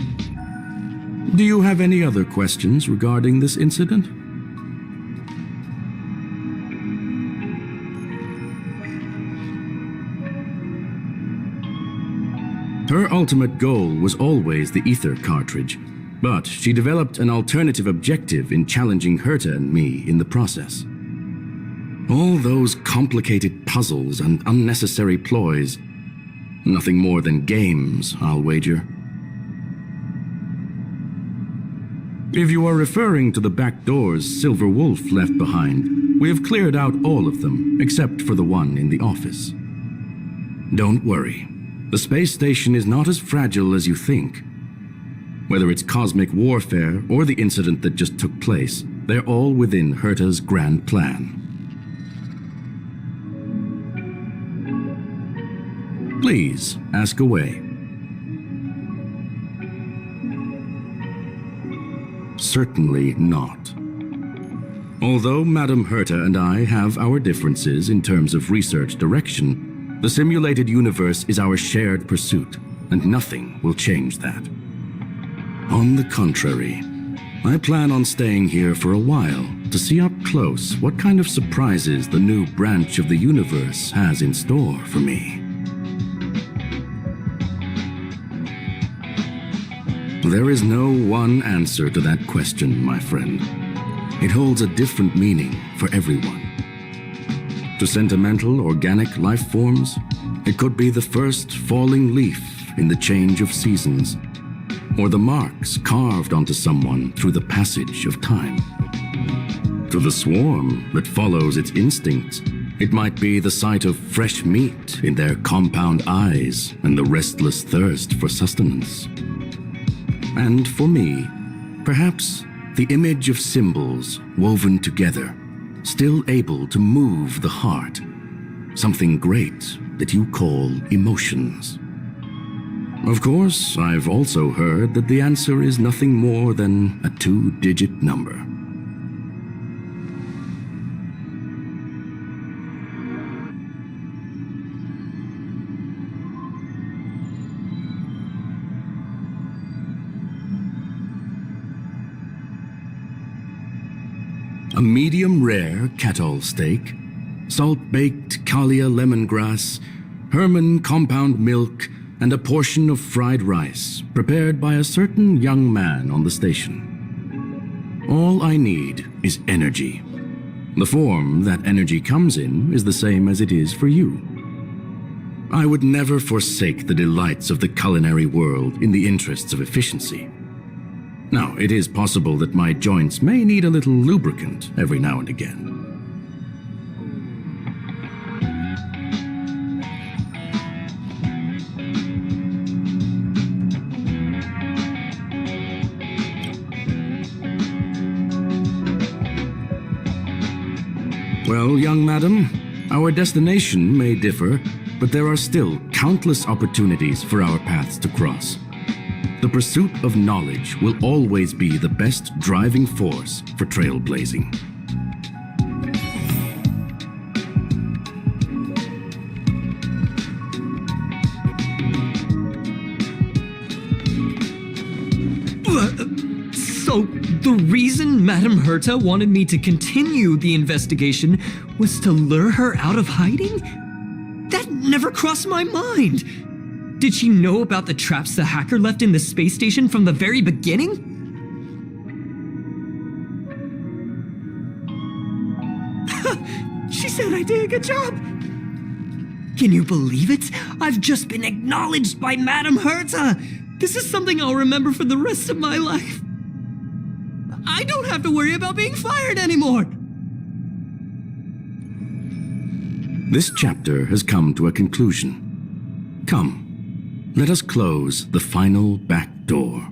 Do you have any other questions regarding this incident? Her ultimate goal was always the ether cartridge, but she developed an alternative objective in challenging Herta and me in the process. All those complicated puzzles and unnecessary ploys, nothing more than games, I'll wager. If you are referring to the back doors Silver Wolf left behind, we have cleared out all of them, except for the one in the office. Don't worry. The space station is not as fragile as you think. Whether it's cosmic warfare or the incident that just took place, they're all within Herta's grand plan. Please, ask away. Certainly not. Although Madame Herta and I have our differences in terms of research direction, the simulated universe is our shared pursuit, and nothing will change that. On the contrary, I plan on staying here for a while to see up close what kind of surprises the new branch of the universe has in store for me. There is no one answer to that question, my friend. It holds a different meaning for everyone. To sentimental, organic life forms, it could be the first falling leaf in the change of seasons, or the marks carved onto someone through the passage of time. To the swarm that follows its instincts, it might be the sight of fresh meat in their compound eyes and the restless thirst for sustenance. And for me, perhaps the image of symbols woven together, still able to move the heart, something great that you call emotions. Of course, I've also heard that the answer is nothing more than a 2-digit number. A medium rare Catol steak, salt-baked Kalia lemongrass, Herman compound milk, and a portion of fried rice prepared by a certain young man on the station. All I need is energy. The form that energy comes in is the same as it is for you. I would never forsake the delights of the culinary world in the interests of efficiency. Now, it is possible that my joints may need a little lubricant every now and again. Well, young madam, our destination may differ, but there are still countless opportunities for our paths to cross. The pursuit of knowledge will always be the best driving force for trailblazing. So, the reason Madame Herta wanted me to continue the investigation was to lure her out of hiding? That never crossed my mind! Did she know about the traps the hacker left in the space station from the very beginning? She said I did a good job! Can you believe it? I've just been acknowledged by Madame Herta! This is something I'll remember for the rest of my life. I don't have to worry about being fired anymore! This chapter has come to a conclusion. Come, let us close the final back door.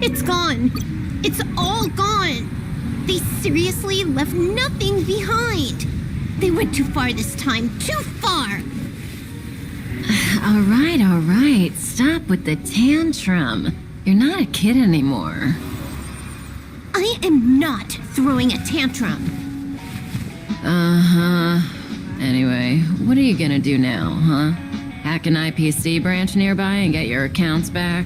It's gone. It's all gone. They seriously left nothing behind. They went too far this time. Too far. All right. Stop with the tantrum. You're not a kid anymore. I am not throwing a tantrum. Anyway, what are you gonna do now, huh? Hack an IPC branch nearby and get your accounts back?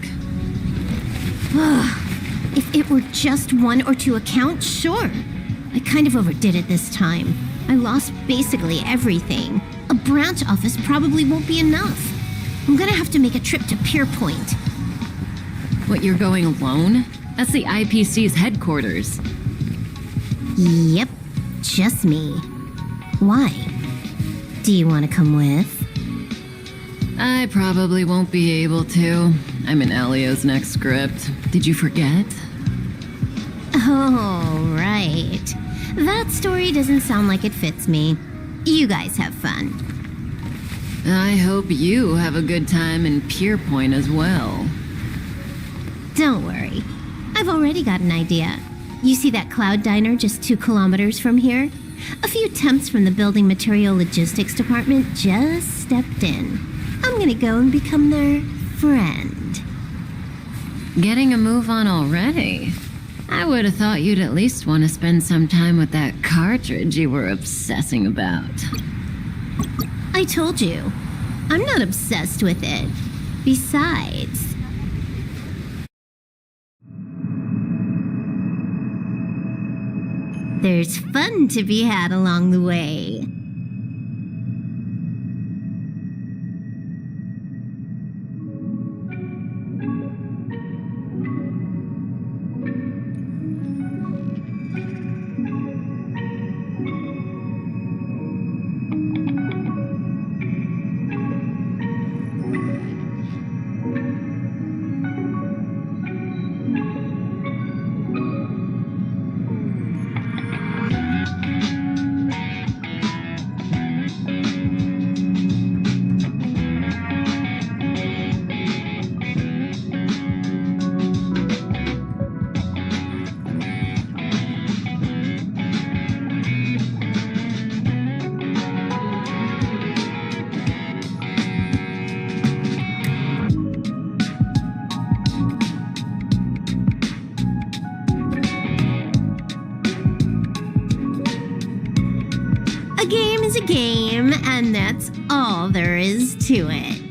If it were just one or two accounts, sure. I kind of overdid it this time. I lost basically everything. A branch office probably won't be enough. I'm gonna have to make a trip to Pierpoint. What, you're going alone? That's the IPC's headquarters. Yep, just me. Why? Do you want to come with? I probably won't be able to. I'm in Elio's next script. Did you forget? Oh, right. That story doesn't sound like it fits me. You guys have fun. I hope you have a good time in Pierpoint as well. Don't worry. I've already got an idea. You see that cloud diner just 2 kilometers from here? A few temps from the building material logistics department just stepped in. I'm gonna go and become their friend. Getting a move on already? I would have thought you'd at least want to spend some time with that cartridge you were obsessing about. I told you. I'm not obsessed with it. Besides... there's fun to be had along the way. A game is a game, and that's all there is to it.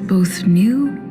both new